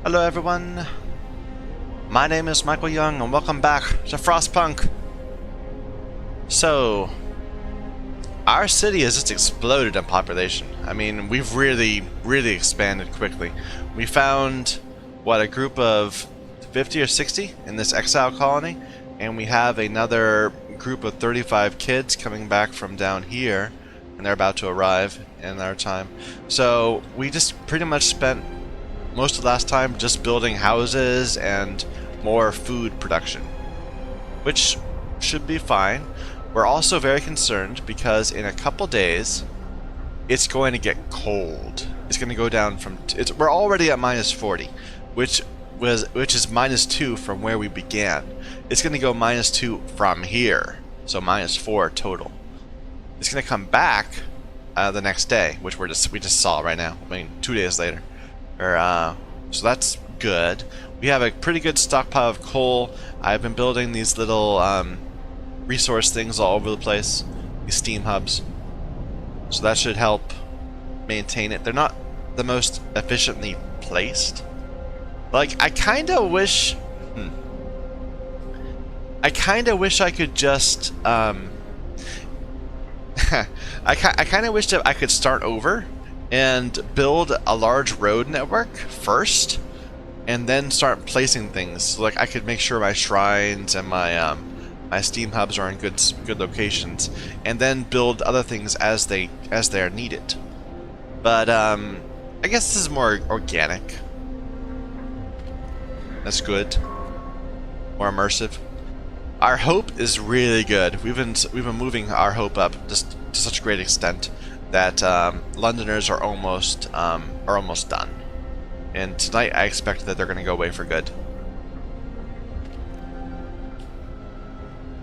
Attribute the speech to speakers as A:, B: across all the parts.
A: Hello everyone, my name is Michael Young and welcome back to Frostpunk. So, our city has just exploded in population. I mean, we've really expanded quickly. We found, what, a group of 50 or 60 in this exile colony, and we have another group of 35 kids coming back from down here, and they're about to arrive in our time. So, we just pretty much spent most of the last time just building houses and more food production, which should be fine. We're also very concerned because in a couple days it's going to get cold. It's going to go down from we're already at minus 40, which is -2 from where we began. It's going to go -2 from here, so -4 total. It's going to come back the next day, which we just saw right now. I mean, 2 days later. So that's good. We have a pretty good stockpile of coal. I've been building these little resource things all over the place, these steam hubs. So that should help maintain it. They're not the most efficiently placed. Like, I kind of wish I could just I kind of wish that I could start over and build a large road network first, and then start placing things. So, like, I could make sure my shrines and my my steam hubs are in good locations, and then build other things as they are needed. But I guess this is more organic. That's good. More immersive. Our hope is really good. We've been moving our hope up just to such a great extent that Londoners are almost done, and tonight I expect that they're going to go away for good.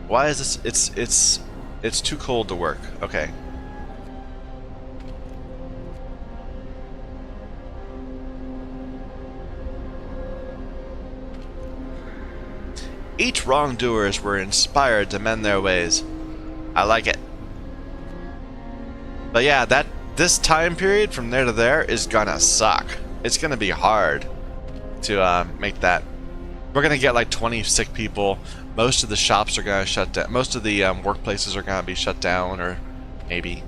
A: Why is this? It's too cold to work. Okay. Each wrongdoers were inspired to mend their ways. I like it. But yeah, this time period from there to there is gonna suck. It's gonna be hard to make that. We're gonna get like 20 sick people. Most of the shops are gonna shut down. Most of the workplaces are gonna be shut down, or maybe.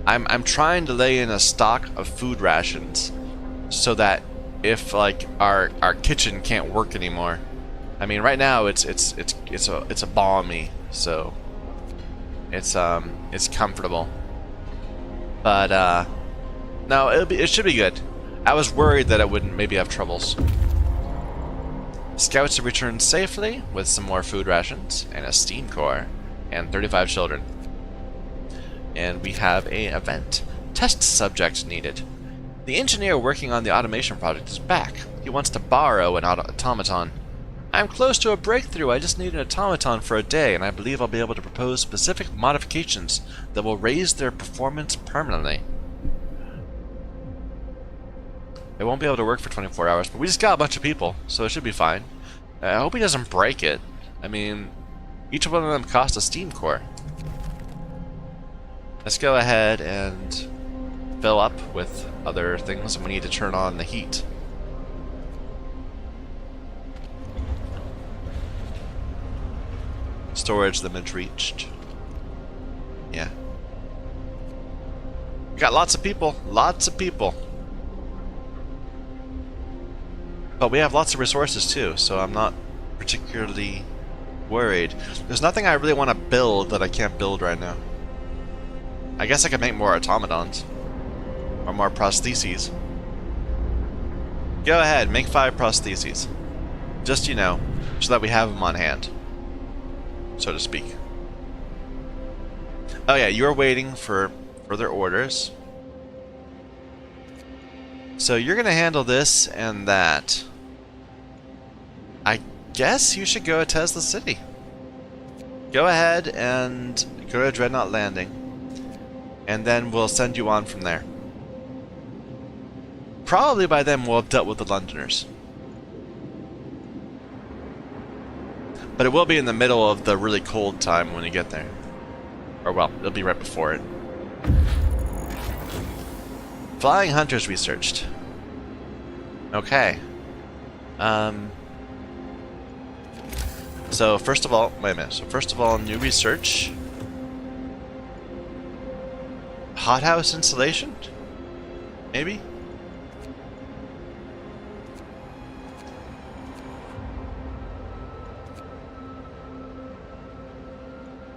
A: I'm trying to lay in a stock of food rations so that if like our kitchen can't work anymore. I mean, right now it's a balmy, so it's comfortable. But no, it should be good. I was worried that it wouldn't maybe have troubles. Scouts have returned safely with some more food rations and a steam core and 35 children. And we have a event. Test subject needed. The engineer working on the automation project is back. He wants to borrow an automaton. I'm close to a breakthrough. I just need an automaton for a day, and I believe I'll be able to propose specific modifications that will raise their performance permanently. It won't be able to work for 24 hours, but we just got a bunch of people, so it should be fine. I hope he doesn't break it. I mean, each one of them costs a steam core. Let's go ahead and fill up with other things, and we need to turn on the heat. Storage limit reached. Yeah. We got lots of people. Lots of people. But we have lots of resources too, so I'm not particularly worried. There's nothing I really want to build that I can't build right now. I guess I could make more automatons. Or more prostheses. Go ahead, make 5 prostheses. Just, you know, so that we have them on hand, so to speak. Oh yeah, you're waiting for further orders. So you're gonna handle this and that. I guess you should go to Tesla City. Go ahead and go to Dreadnought Landing, and then we'll send you on from there. Probably by then we'll have dealt with the Londoners. But it will be in the middle of the really cold time when you get there. Or well, it'll be right before it. Flying hunters researched. Okay. Um, so first of all, wait a minute. So first of all, new research. Hothouse installation? Maybe?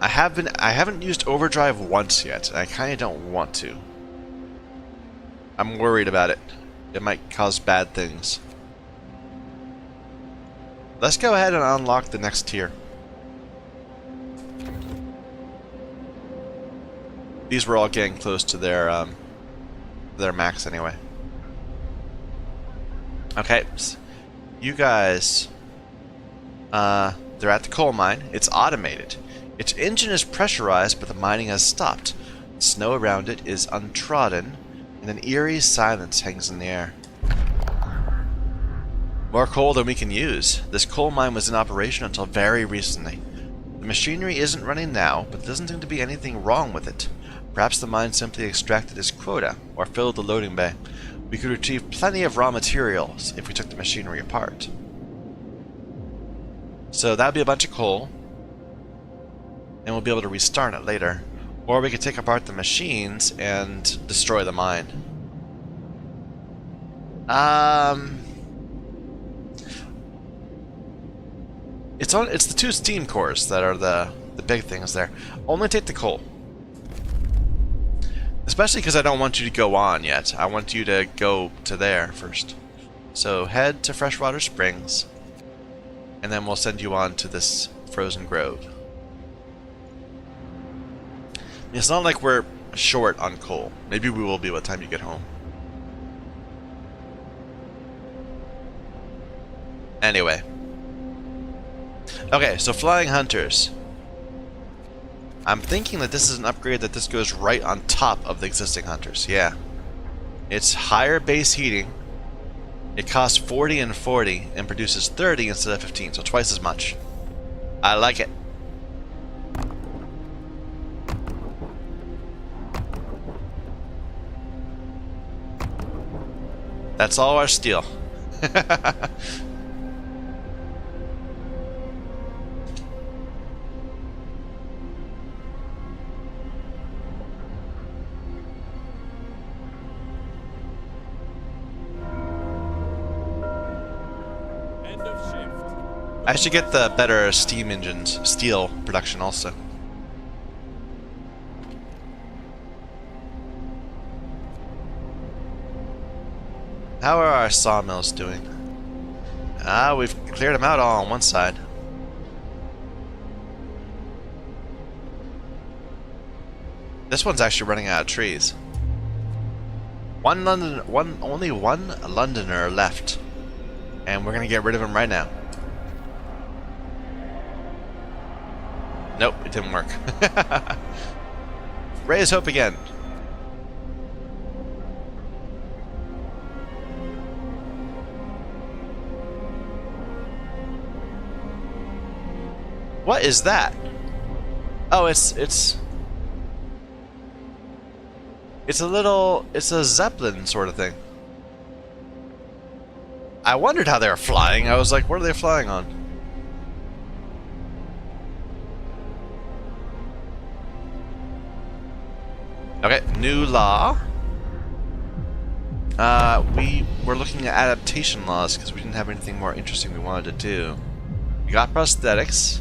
A: I haven't used overdrive once yet. I kind of don't want to. I'm worried about it. It might cause bad things. Let's go ahead and unlock the next tier. These were all getting close to their max anyway. Okay, you guys, they're at the coal mine. It's automated. Its engine is pressurized, but the mining has stopped. The snow around it is untrodden, and an eerie silence hangs in the air. More coal than we can use. This coal mine was in operation until very recently. The machinery isn't running now, but there doesn't seem to be anything wrong with it. Perhaps the mine simply extracted its quota, or filled the loading bay. We could retrieve plenty of raw materials if we took the machinery apart. So that'd be a bunch of coal, and we'll be able to restart it later. Or we could take apart the machines and destroy the mine. It's the two steam cores that are the big things there. Only take the coal. Especially because I don't want you to go on yet. I want you to go to there first. So head to Freshwater Springs, and then we'll send you on to this frozen grove. It's not like we're short on coal. Maybe we will be by the time you get home. Anyway. Okay, so flying hunters. I'm thinking that this is an upgrade that this goes right on top of the existing hunters. Yeah. It's higher base heating. It costs 40 and 40 and produces 30 instead of 15, so twice as much. I like it. That's all our steel. I should get the better steam engines, steel production also. How are our sawmills doing? We've cleared them out all on one side. This one's actually running out of trees. Only one Londoner left, and we're gonna get rid of him right now. Nope, it didn't work. Raise hope again. What is that? Oh, it's a Zeppelin sort of thing. I wondered how they were flying. I was like, what are they flying on? Okay, new law. We were looking at adaptation laws because we didn't have anything more interesting we wanted to do. We got prosthetics.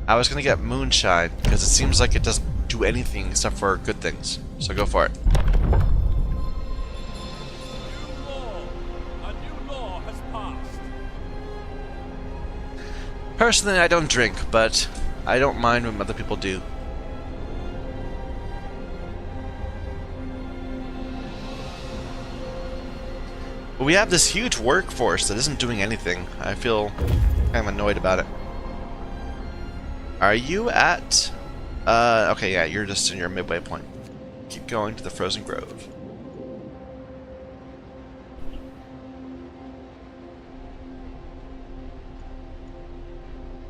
A: I was gonna get moonshine because it seems like it doesn't do anything except for good things. So go for it.
B: A new law has passed.
A: Personally, I don't drink, but I don't mind when other people do. But we have this huge workforce that isn't doing anything. I feel kind of annoyed about it. Are you at... okay, yeah, you're just in your midway point. Keep going to the Frozen Grove.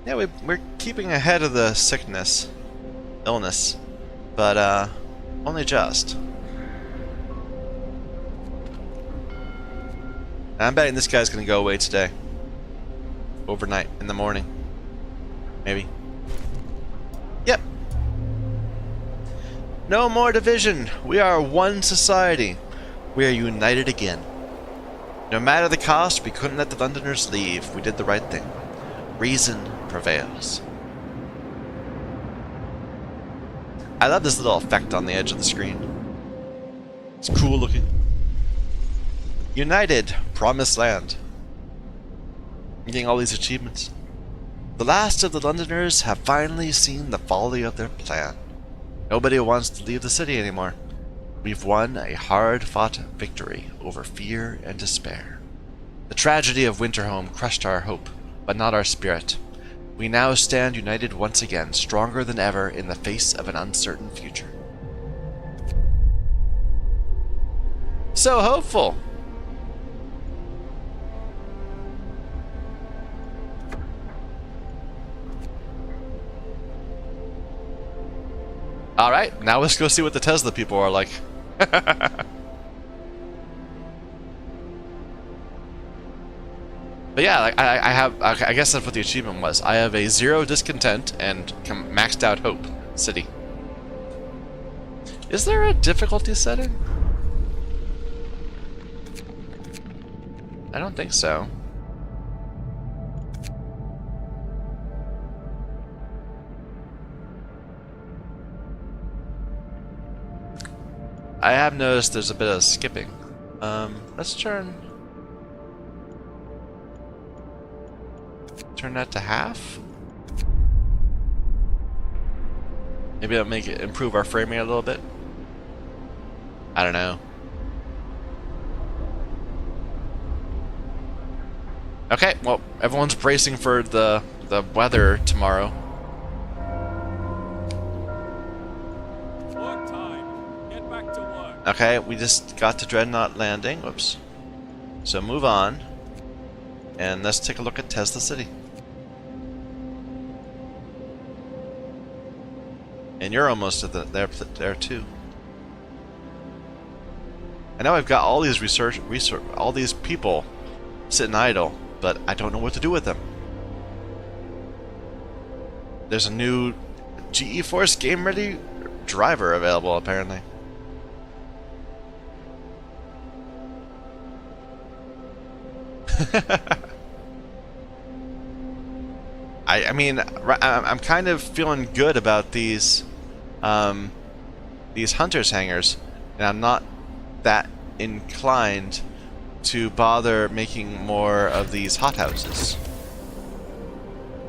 A: Yeah, we're keeping ahead of the illness, but only just. And I'm betting this guy's gonna go away today. Overnight, in the morning. Maybe. Yep. No more division. We are one society. We are united again. No matter the cost, we couldn't let the Londoners leave. We did the right thing. Reason prevails. I love this little effect on the edge of the screen. It's cool looking. United, Promised Land. I'm getting all these achievements. The last of the Londoners have finally seen the folly of their plan. Nobody wants to leave the city anymore. We've won a hard-fought victory over fear and despair. The tragedy of Winterhome crushed our hope, but not our spirit. We now stand united once again, stronger than ever in the face of an uncertain future. So hopeful! Alright, now let's go see what the Tesla people are like. But yeah, like, I guess that's what the achievement was. I have a 0 discontent and maxed out hope city. Is there a difficulty setting? I don't think so. I have noticed there's a bit of skipping. Let's turn that to half. Maybe that'll make it improve our frame rate a little bit. I don't know. Okay, well, everyone's bracing for the weather tomorrow.
B: Work time. Get back to work.
A: Okay, we just got to Dreadnought Landing. Whoops. So move on. And let's take a look at Tesla City. And you're almost at there too. I know I've got all these all these people sitting idle, but I don't know what to do with them. There's a new GE Force Game Ready driver available, apparently. I mean, I'm kind of feeling good about these hunters hangars, and I'm not that inclined to bother making more of these hothouses.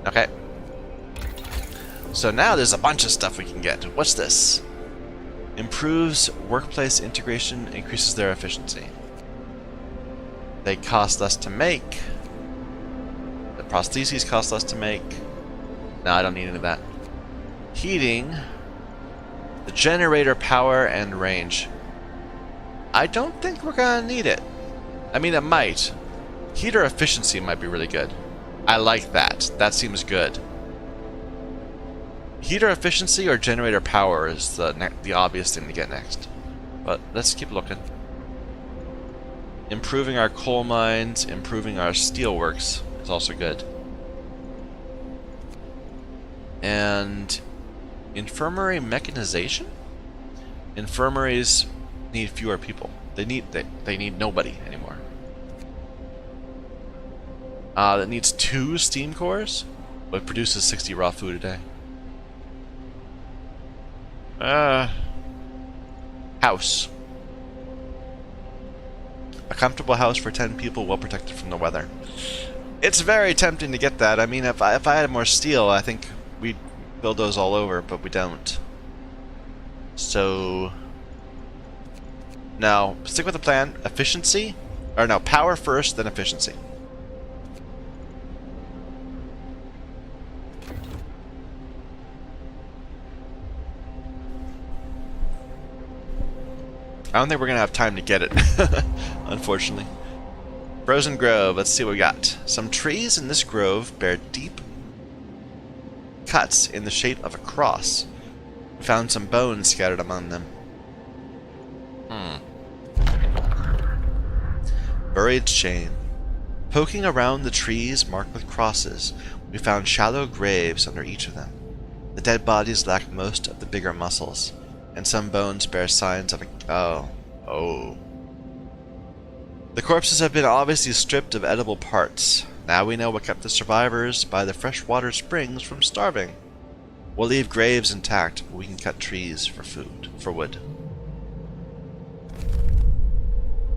A: Okay. So now there's a bunch of stuff we can get. What's this? Improves workplace integration, increases their efficiency. They cost less to make. The prostheses cost less to make. No, I don't need any of that. Heating. The generator power and range. I don't think we're gonna need it. I mean, it might. Heater efficiency might be really good. I like that. That seems good. Heater efficiency or generator power is the obvious thing to get next. But let's keep looking. Improving our coal mines, improving our steelworks is also good. And infirmary mechanization? Infirmaries need fewer people. They need nobody anymore. That needs 2 steam cores, but produces 60 raw food a day. House. A comfortable house for 10 people, well protected from the weather. It's very tempting to get that. I mean, if I had more steel, I think we'd build those all over, but we don't. So now stick with the plan. Efficiency, or no, power first, then efficiency. I don't think we're gonna have time to get it, unfortunately. Frozen Grove, let's see what we got. Some trees in this grove bear deep cuts in the shape of a cross. We found some bones scattered among them. Buried chain. Poking around the trees marked with crosses, we found shallow graves under each of them. The dead bodies lacked most of the bigger muscles, and some bones bear signs of a... Oh. The corpses have been obviously stripped of edible parts. Now we know what kept the survivors by the freshwater springs from starving. We'll leave graves intact, but we can cut trees for wood.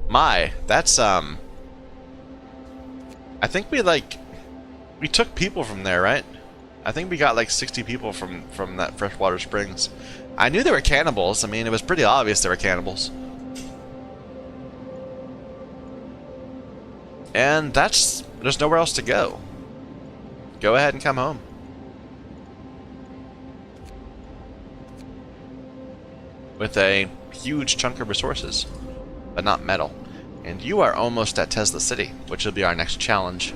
A: My, that's, I think we took people from there, right? I think we got like 60 people from that freshwater springs. I knew they were cannibals. I mean, it was pretty obvious they were cannibals. And there's nowhere else to go. Go ahead and come home. With a huge chunk of resources, but not metal. And you are almost at Tesla City, which will be our next challenge.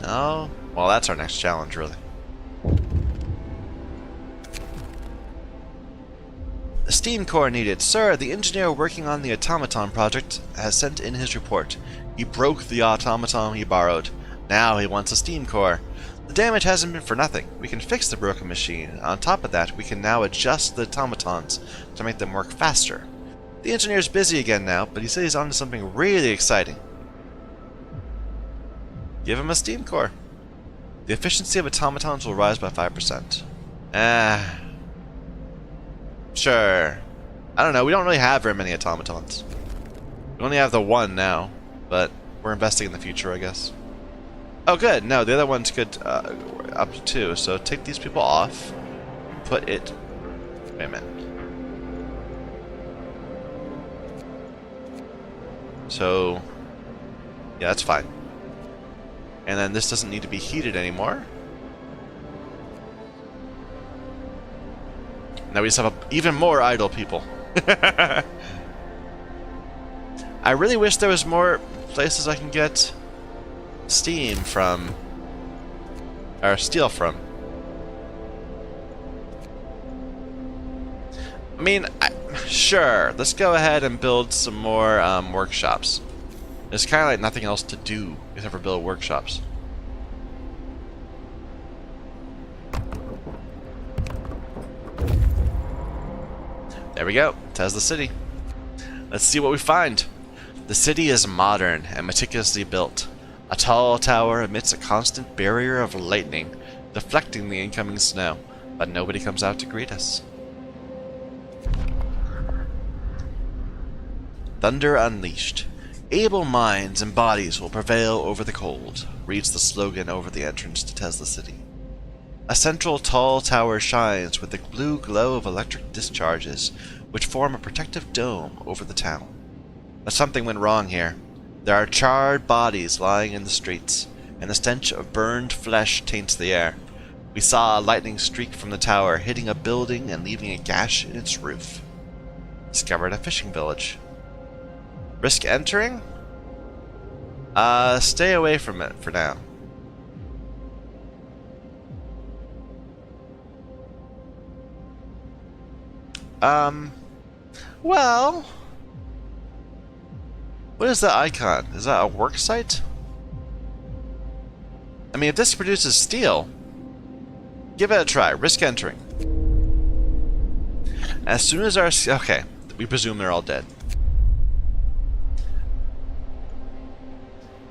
A: No? Well, that's our next challenge, really. Steam core needed. Sir, the engineer working on the automaton project has sent in his report. He broke the automaton he borrowed. Now he wants a steam core. The damage hasn't been for nothing. We can fix the broken machine. On top of that, we can now adjust the automatons to make them work faster. The engineer's busy again now, but he says he's onto something really exciting. Give him a steam core. The efficiency of automatons will rise by 5%. Sure. I don't know, we don't really have very many automatons. We only have the one now, but we're investing in the future, I guess. Oh good, no, the other one's good up to 2, so take these people off. Put it... Wait a minute. So... yeah, that's fine. And then this doesn't need to be heated anymore. Now we just have even more idle people. I really wish there was more places I can get steam from, or steel from. I mean, sure, let's go ahead and build some more workshops. There's kind of like nothing else to do except for build workshops. There we go, Tesla City. Let's see what we find. The city is modern and meticulously built. A tall tower emits a constant barrier of lightning, deflecting the incoming snow, but nobody comes out to greet us. Thunder unleashed. Able minds and bodies will prevail over the cold, reads the slogan over the entrance to Tesla City. A central tall tower shines with the blue glow of electric discharges, which form a protective dome over the town. But something went wrong here. There are charred bodies lying in the streets, and the stench of burned flesh taints the air. We saw a lightning streak from the tower, hitting a building and leaving a gash in its roof. Discovered a fishing village. Risk entering? Stay away from it for now. Well... what is that icon? Is that a work site? I mean, if this produces steel, give it a try. Risk entering. As soon as our... okay, we presume they're all dead.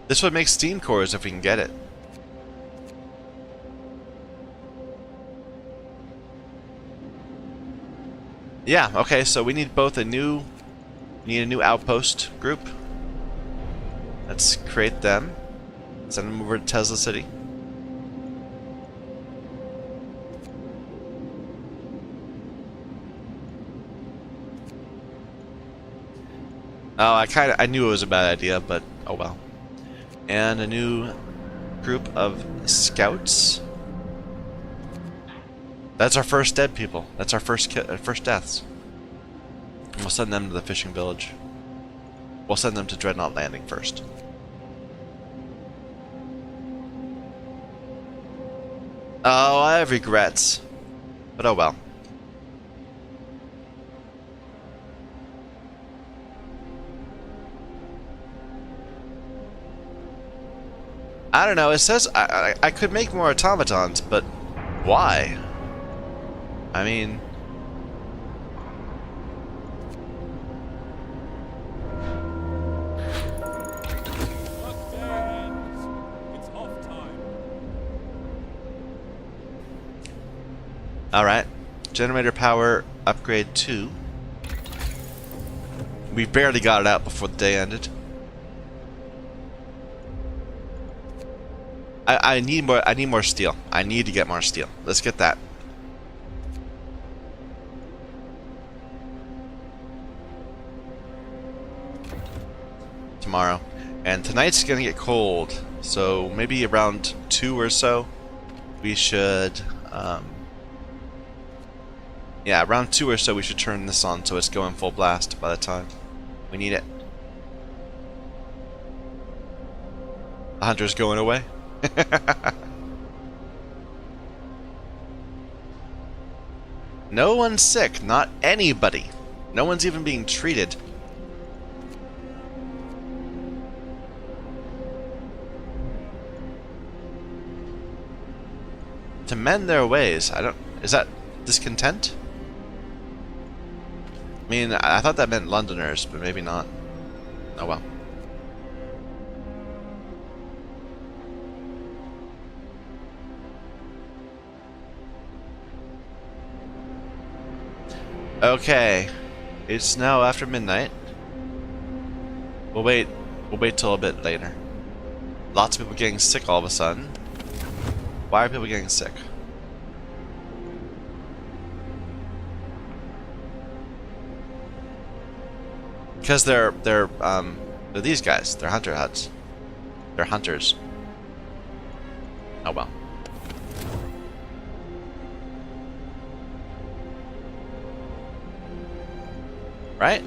A: This would make steam cores if we can get it. Yeah, okay, so we need both a new... we need a new outpost group. Let's create them. Send them over to Tesla City. Oh, I knew it was a bad idea, but oh well. And a new group of scouts. That's our first dead people. That's our first deaths. And we'll send them to the fishing village. We'll send them to Dreadnought Landing first. Oh, I have regrets. But oh well. I don't know, it says I could make more automatons, but why? I mean...
B: Workday ends. It's off time.
A: Alright. Generator power upgrade 2. We barely got it out before the day ended. I need more steel. I need to get more steel. Let's get that. Tomorrow. And tonight's gonna get cold. So maybe around 2 or so we should yeah, around 2 or so we should turn this on so it's going full blast by the time we need it. The hunter's going away. No one's sick, not anybody. No one's even being treated. To mend their ways, I don't... Is that discontent? I mean, I thought that meant Londoners, but maybe not. Oh well. Okay, it's now after midnight. We'll wait till a bit later. Lots of people getting sick all of a sudden. Why are people getting sick? Because they're these guys. They're hunter huts. They're hunters. Oh well. Right?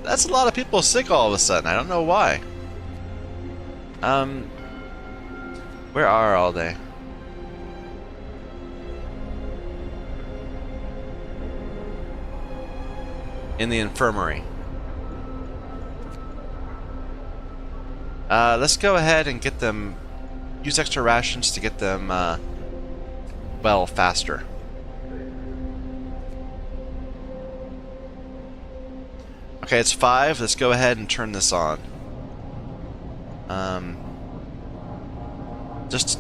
A: That's a lot of people sick all of a sudden. I don't know why. Where are all they? In the infirmary. Let's go ahead and get them... Use extra rations to get them, well, faster. Okay, it's 5. Let's go ahead and turn this on. Just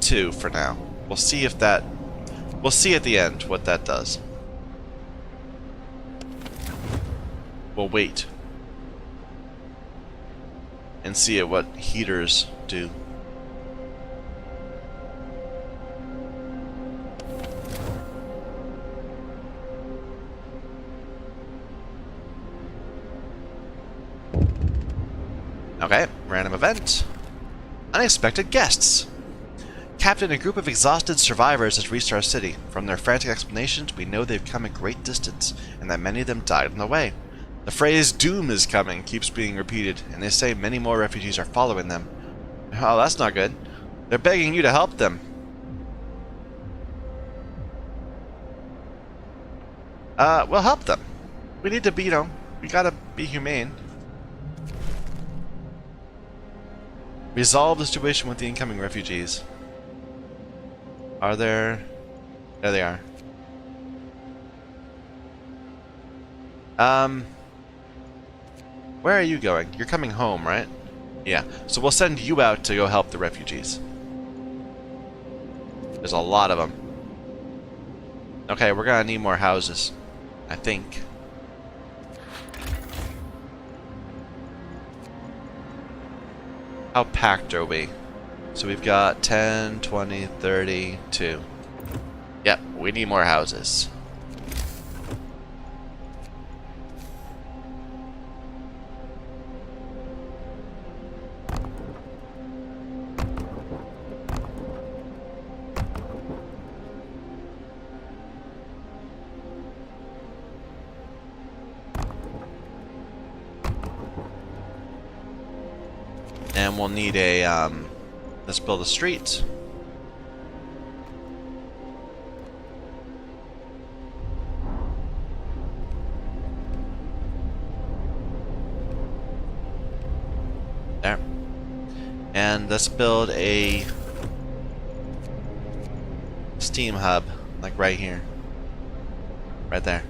A: 2 for now. We'll see if that... We'll see at the end what that does. We'll wait. And see what heaters do. Okay, random event. Unexpected guests. Captain, a group of exhausted survivors has reached our city. From their frantic explanations, we know they've come a great distance, and that many of them died on the way. The phrase "doom is coming" keeps being repeated, and they say many more refugees are following them. Oh, that's not good. They're begging you to help them. We'll help them. We need to beat them. We gotta be humane. Resolve the situation with the incoming refugees. Are there... There they are. Where are you going? You're coming home, right? Yeah. So we'll send you out to go help the refugees. There's a lot of them. Okay, we're gonna need more houses. I think. How packed are we? So we've got 10, 20, 32. Yep, we need more houses. And we'll need a, let's build a street. There. And let's build a steam hub, like right here. Right there.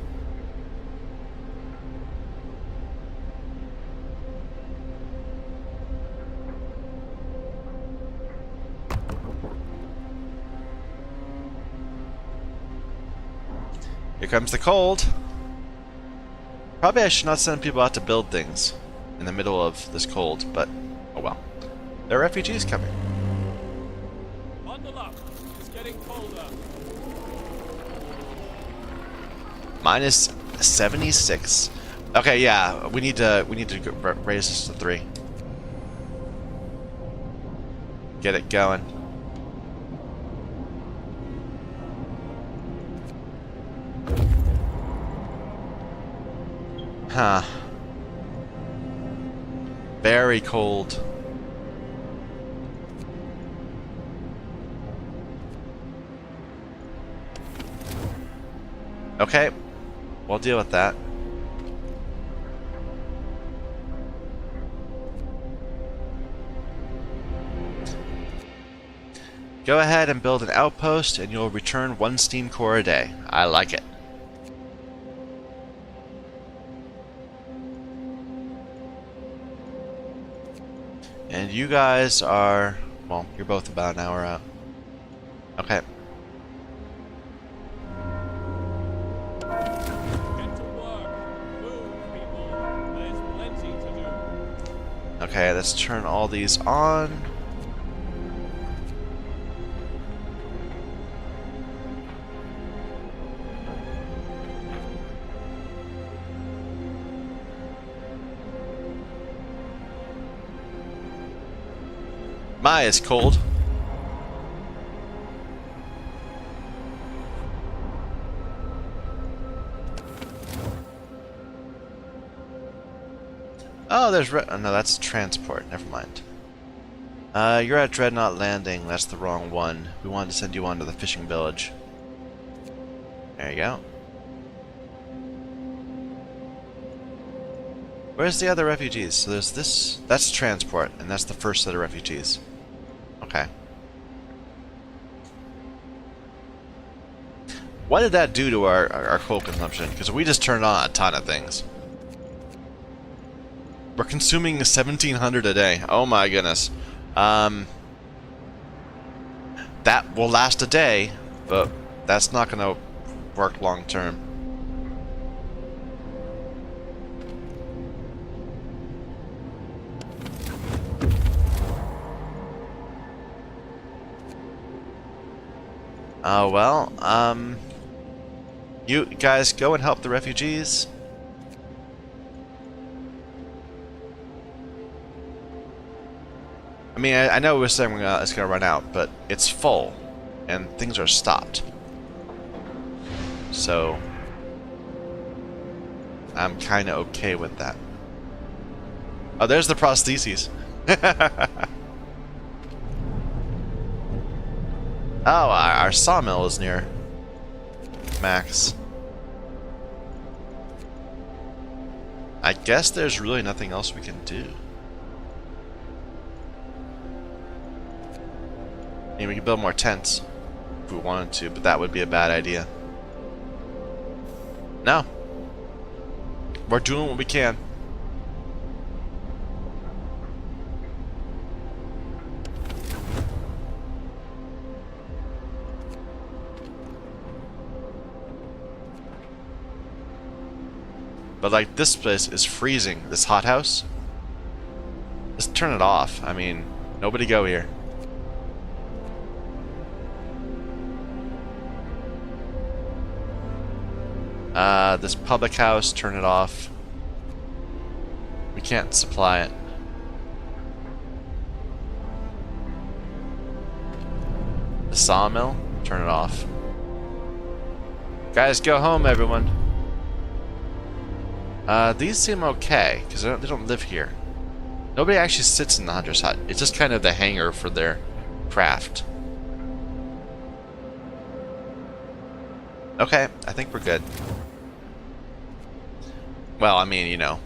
A: Here comes the cold. Probably I should not send people out to build things in the middle of this cold, but oh well. There are refugees coming.
B: Bundle up. It's getting colder.
A: Minus 76. Okay, yeah, we need to raise this to 3. Get it going. Huh. Very cold. Okay, we'll deal with that. Go ahead and build an outpost and you'll return 1 steam core a day. I like it. And you guys are, well, you're both about an hour out. Okay.
B: Get to work. Move, people. There's plenty to do.
A: Okay, let's turn all these on. My, it's cold. Oh, there's oh, no, that's transport. Never mind. You're at Dreadnought Landing. That's the wrong one. We wanted to send you on to the fishing village. There you go. Where's the other refugees? So there's this. That's transport, and that's the first set of refugees. Okay. What did that do to our coal consumption? Because we just turned on a ton of things. We're consuming 1,700 a day. Oh my goodness. That will last a day, but that's not going to work long term. Oh well, you guys go and help the refugees. I mean, I know we were saying it's going to run out, but it's full, and things are stopped. So, I'm kind of okay with that. Oh, there's the prostheses. Oh, our sawmill is near max. I guess there's really nothing else we can do. I mean, we could build more tents if we wanted to, but that would be a bad idea. No. We're doing what we can. But like, this place is freezing. This hothouse. Just turn it off. I mean, nobody go here. This public house, turn it off. We can't supply it. The sawmill, turn it off. Guys, go home, everyone. These seem okay, because they don't live here. Nobody actually sits in the hunter's hut. It's just kind of the hangar for their craft. Okay, I think we're good. Well, I mean, you know.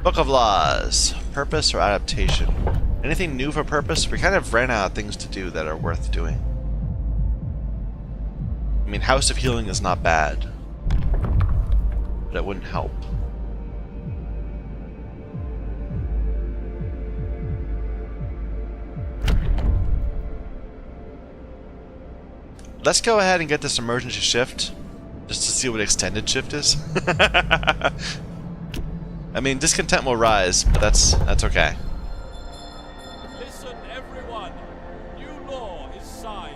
A: Book of Laws. Purpose or adaptation? Anything new for purpose? We kind of ran out of things to do that are worth doing. I mean, House of Healing is not bad. But it wouldn't help. Let's go ahead and get this emergency shift, just to see what extended shift is. I mean, discontent will rise, but that's okay.
B: Listen, everyone. New law is signed.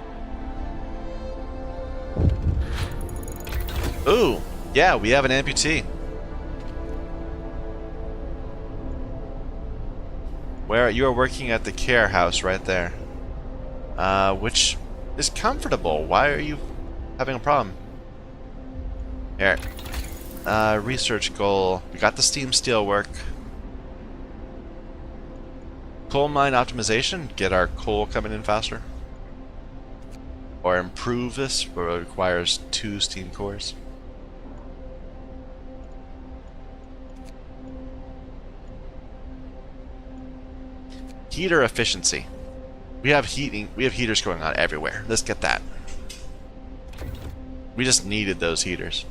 A: Ooh, yeah, we have an amputee. Where you are working at the care house right there, which is comfortable. Why are you having a problem? Here. Research goal. We got the steam steel work. Coal mine optimization. Get our coal coming in faster. Or improve this, but it requires 2 steam cores. Heater efficiency. We have heaters going on everywhere. Let's get that. We just needed those heaters.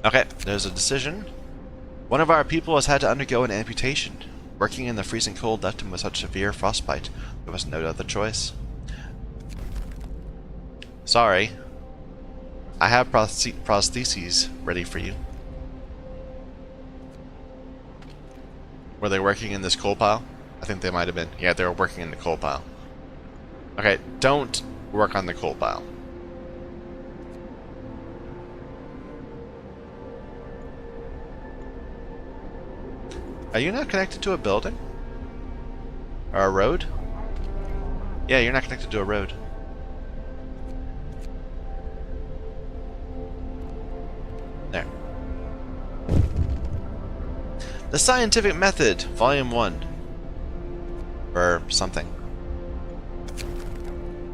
A: Okay, there's a decision. One of our people has had to undergo an amputation. Working in the freezing cold left him with such severe frostbite. There was no other choice. Sorry. I have prostheses ready for you. Were they working in this coal pile? I think they might have been. Yeah, they were working in the coal pile. Okay, don't work on the coal pile. Are you not connected to a building? Or a road? Yeah, you're not connected to a road. There. The Scientific Method, Volume 1. Or something.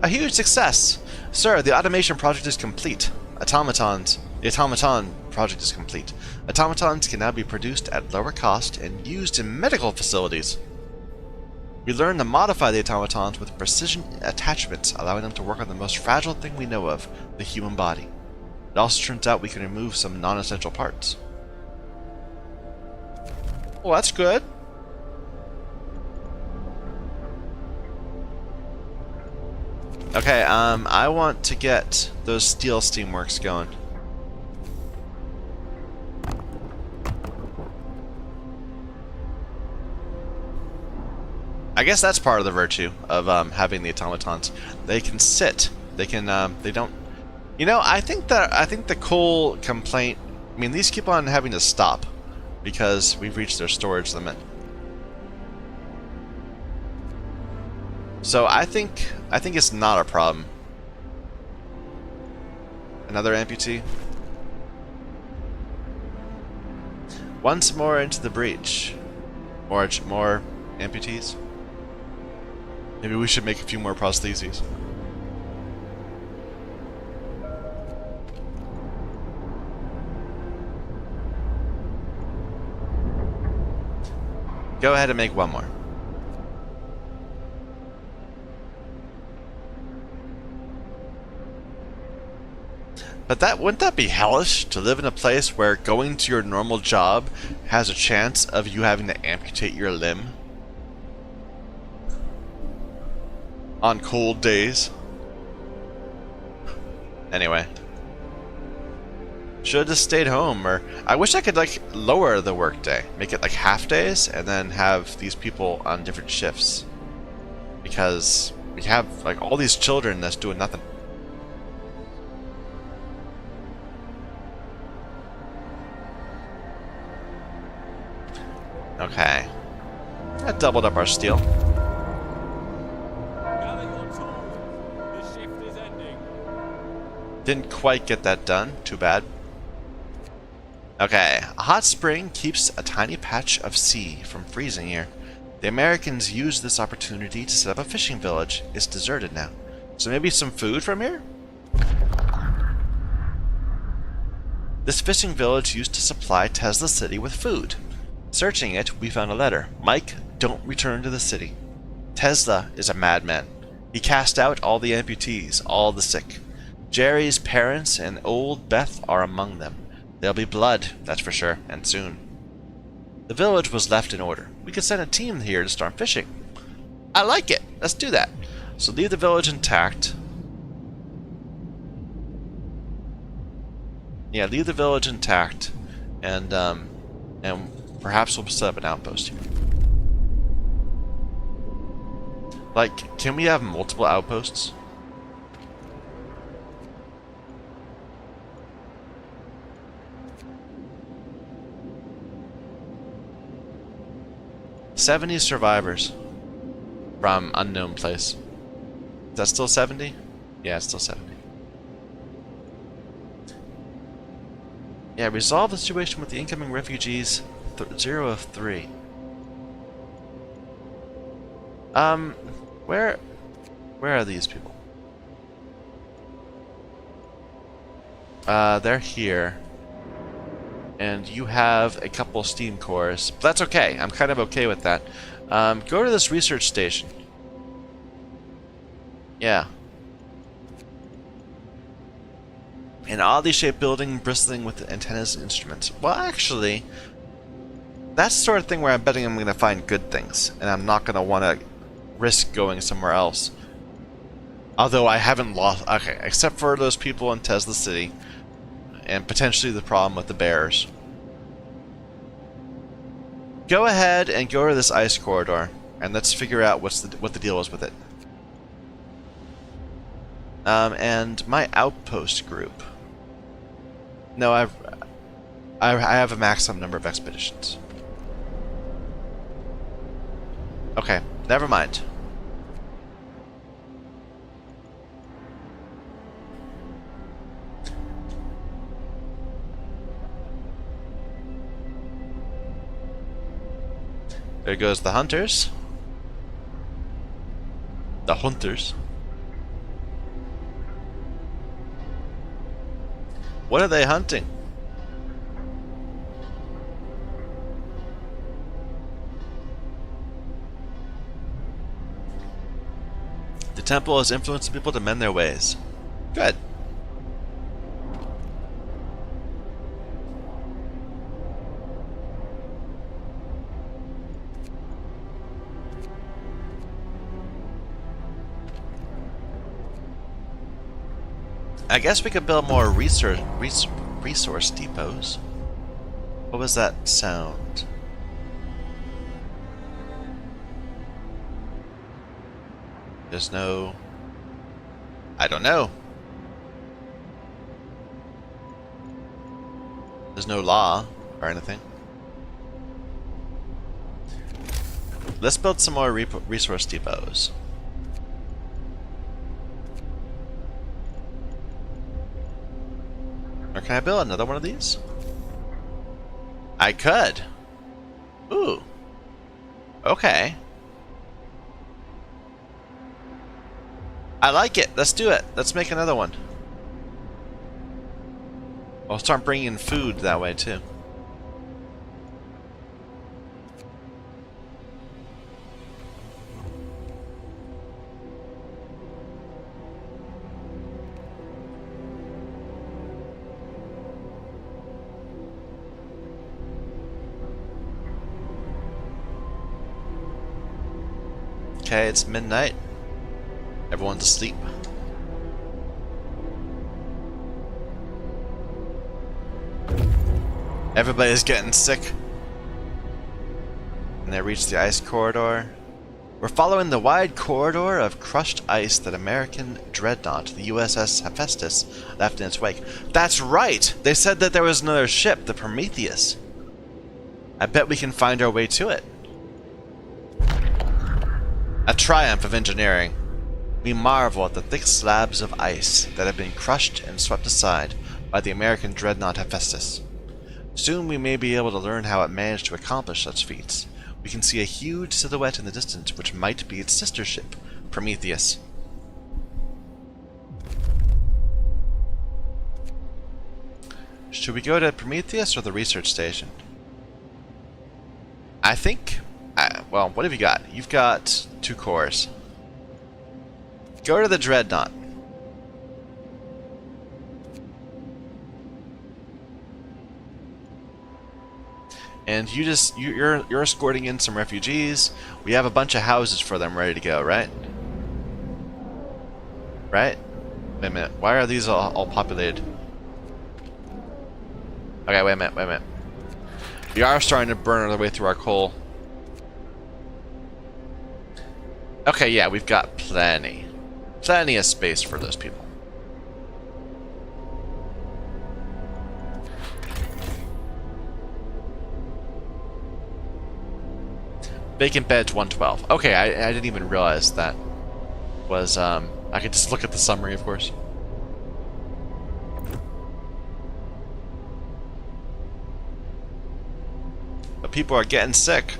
A: A huge success! Sir, the automation project is complete. The automaton project is complete. Automatons can now be produced at lower cost and used in medical facilities. We learned to modify the automatons with precision attachments, allowing them to work on the most fragile thing we know of, the human body. It also turns out we can remove some non-essential parts. Well, that's good. Okay, I want to get those steel steamworks going. I guess that's part of the virtue of having the automatons. They can sit. They can. They don't. You know, I think the coal complaint. I mean, these keep on having to stop because we've reached their storage limit. So I think it's not a problem. Another amputee. Once more into the breach. More amputees. Maybe we should make a few more prostheses. Go ahead and make one more. But wouldn't that be hellish to live in a place where going to your normal job has a chance of you having to amputate your limb? On cold days? Anyway. Should have just stayed home, or I wish I could like lower the workday, make it like half days, and then have these people on different shifts. Because we have like all these children that's doing nothing. Okay. That doubled up our steel.
B: Gather your tools. The shift is ending.
A: Didn't quite get that done. Too bad. Okay, a hot spring keeps a tiny patch of sea from freezing here. The Americans used this opportunity to set up a fishing village. It's deserted now. So maybe some food from here? This fishing village used to supply Tesla City with food. Searching it, we found a letter. Mike, don't return to the city. Tesla is a madman. He cast out all the amputees, all the sick. Jerry's parents and old Beth are among them. There'll be blood, that's for sure, and soon. The village was left in order. We could send a team here to start fishing. I like it. Let's do that. So leave the village intact. Yeah, leave the village intact, and perhaps we'll set up an outpost here. Like, can we have multiple outposts? "70 survivors from unknown place." Is that still 70? Yeah, it's still 70. Yeah, resolve the situation with the incoming refugees. 0 of 3. Where are these people? They're here. And you have a couple steam cores. But that's okay. I'm kind of okay with that. Go to this research station. Yeah. An oddly shaped building bristling with antennas and instruments. Well, actually, that's the sort of thing where I'm betting I'm going to find good things. And I'm not going to want to risk going somewhere else. Although I haven't lost... Okay, except for those people in Tesla City. And potentially the problem with the bears. Go ahead and go to this ice corridor. And let's figure out what the deal is with it. And my outpost group. No, I have a maximum number of expeditions. Okay, never mind. There goes the hunters. The hunters. What are they hunting? The temple is influencing people to mend their ways. Good. I guess we could build more resource depots. What was that sound? There's no... I don't know. There's no law or anything. Let's build some more resource depots. Or can I build another one of these? I could. Ooh. Okay. I like it. Let's do it. Let's make another one. I'll start bringing food that way too. Okay, it's midnight. Everyone's asleep. Everybody's getting sick. And they reach the ice corridor. We're following the wide corridor of crushed ice that American dreadnought, the USS Hephaestus, left in its wake. That's right! They said that there was another ship, the Prometheus. I bet we can find our way to it. A triumph of engineering. We marvel at the thick slabs of ice that have been crushed and swept aside by the American dreadnought Hephaestus. Soon we may be able to learn how it managed to accomplish such feats. We can see a huge silhouette in the distance, which might be its sister ship, Prometheus. Should we go to Prometheus or the research station? I think... well, what have you got? You've got 2 cores. Go to the Dreadnought. And you're escorting in some refugees. We have a bunch of houses for them ready to go, right? Right? Wait a minute. Why are these all populated? Okay, wait a minute. We are starting to burn our way through our coal. Okay, yeah, we've got plenty of space for those people. Vacant beds 112. Okay, I didn't even realize that was, I could just look at the summary, of course. But people are getting sick.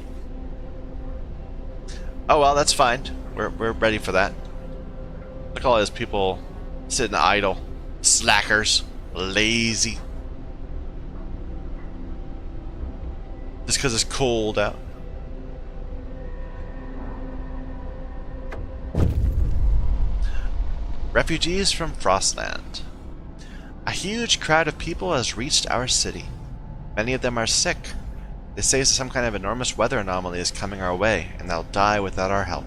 A: Oh well, that's fine. We're ready for that. Look at all those people sitting idle. Slackers. Lazy. Just because it's cold out. Refugees from Frostland. A huge crowd of people has reached our city. Many of them are sick. They say some kind of enormous weather anomaly is coming our way, and they'll die without our help.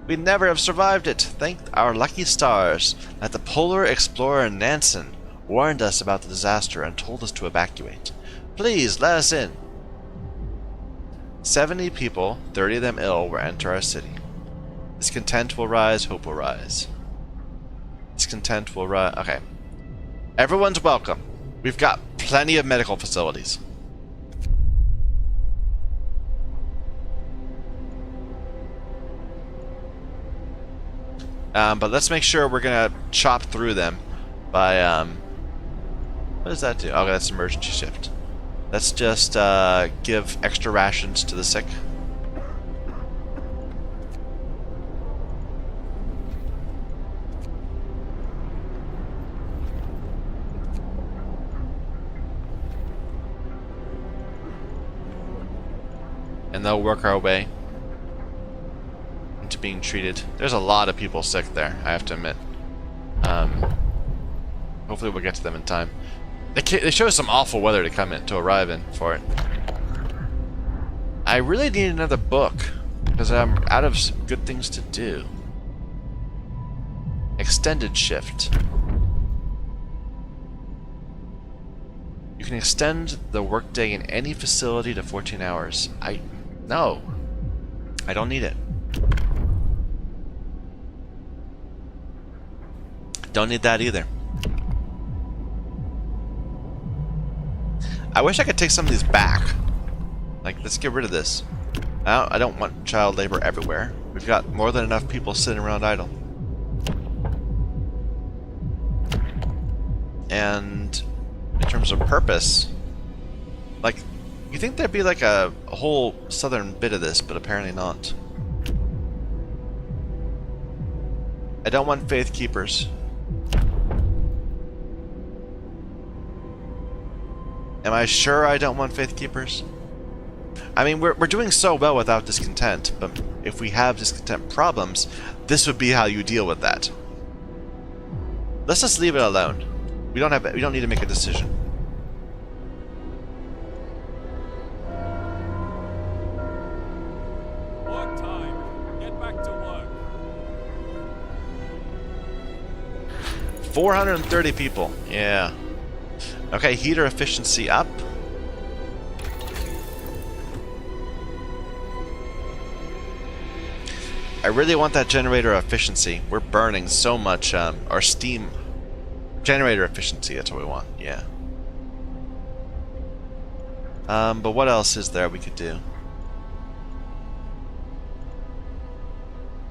A: We'd never have survived it, thank our lucky stars that the polar explorer Nansen warned us about the disaster and told us to evacuate. Please, let us in. 70 people, 30 of them ill, will enter our city. Discontent will rise, hope will rise. Discontent will rise. Okay. Everyone's welcome. We've got plenty of medical facilities. But let's make sure we're gonna chop through them by, what does that do? Okay, that's emergency shift. Let's just, give extra rations to the sick. And they'll work our way into being treated. There's a lot of people sick there, I have to admit. Hopefully we'll get to them in time. They show some awful weather to arrive in for it. I really need another book because I'm out of good things to do. Extended shift. You can extend the workday in any facility to 14 hours. No. I don't need it. Don't need that either. I wish I could take some of these back. Like, let's get rid of this. I don't want child labor everywhere. We've got more than enough people sitting around idle. And in terms of purpose, like, you think there'd be like a whole southern bit of this, but apparently not. I don't want faith keepers. Am I sure I don't want faith keepers? I mean, we're doing so well without discontent, but if we have discontent problems, this would be how you deal with that. Let's just leave it alone. We don't need to make a decision.
B: Work time. Get back to work.
A: 430 people. Yeah. Okay, heater efficiency up. I really want that generator efficiency. We're burning so much, our steam. Generator efficiency, that's what we want, yeah. But what else is there we could do?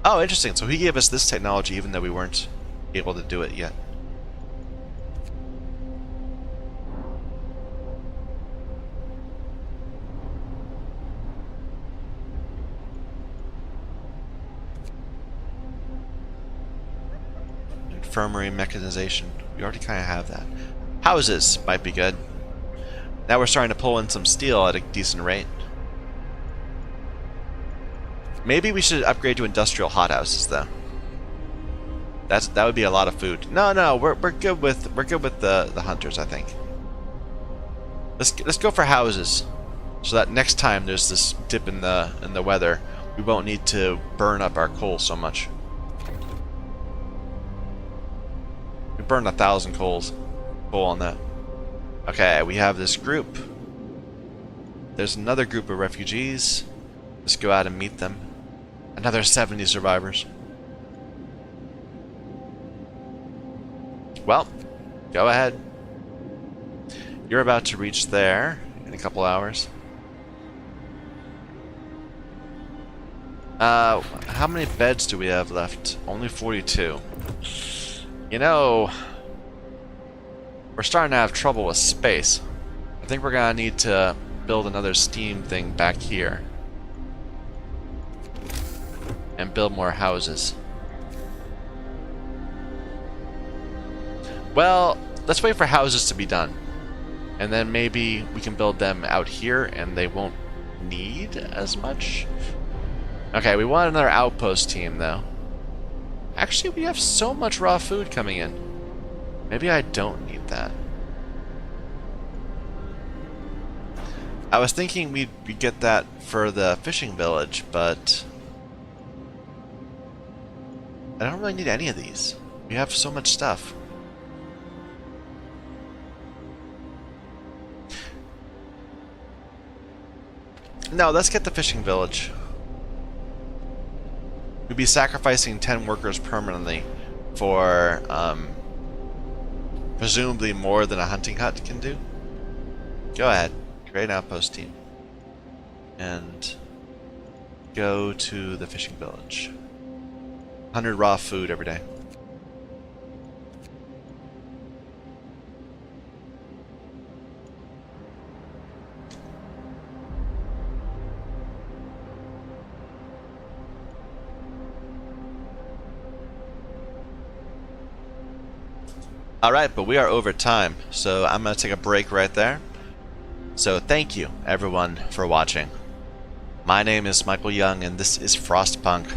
A: Oh, interesting. So he gave us this technology even though we weren't able to do it yet. infirmary mechanization. We already kind of have that. Houses might be good. Now we're starting to pull in some steel at a decent rate. Maybe we should upgrade to industrial hothouses though. That would be a lot of food. No, we're good with the hunters, I think. Let's go for houses, so that next time there's this dip in the weather, we won't need to burn up our coal so much. We burned 1,000 coal on that. Okay, we have this group. There's another group of refugees. Let's go out and meet them. Another 70 survivors. Well, go ahead. You're about to reach there in a couple hours. How many beds do we have left? Only 42. You know, we're starting to have trouble with space. I think we're gonna need to build another steam thing back here. And build more houses. Well, let's wait for houses to be done. And then maybe we can build them out here and they won't need as much. Okay, we want another outpost team though. Actually, we have so much raw food coming in. Maybe I don't need that. I was thinking we'd get that for the fishing village, but I don't really need any of these. We have so much stuff. No, let's get the fishing village. We'd be sacrificing 10 workers permanently for presumably more than a hunting hut can do. Go ahead, create an outpost team. And go to the fishing village. 100 raw food every day. Alright, but we are over time, so I'm going to take a break right there. So thank you, everyone, for watching. My name is Michael Young, and this is Frostpunk.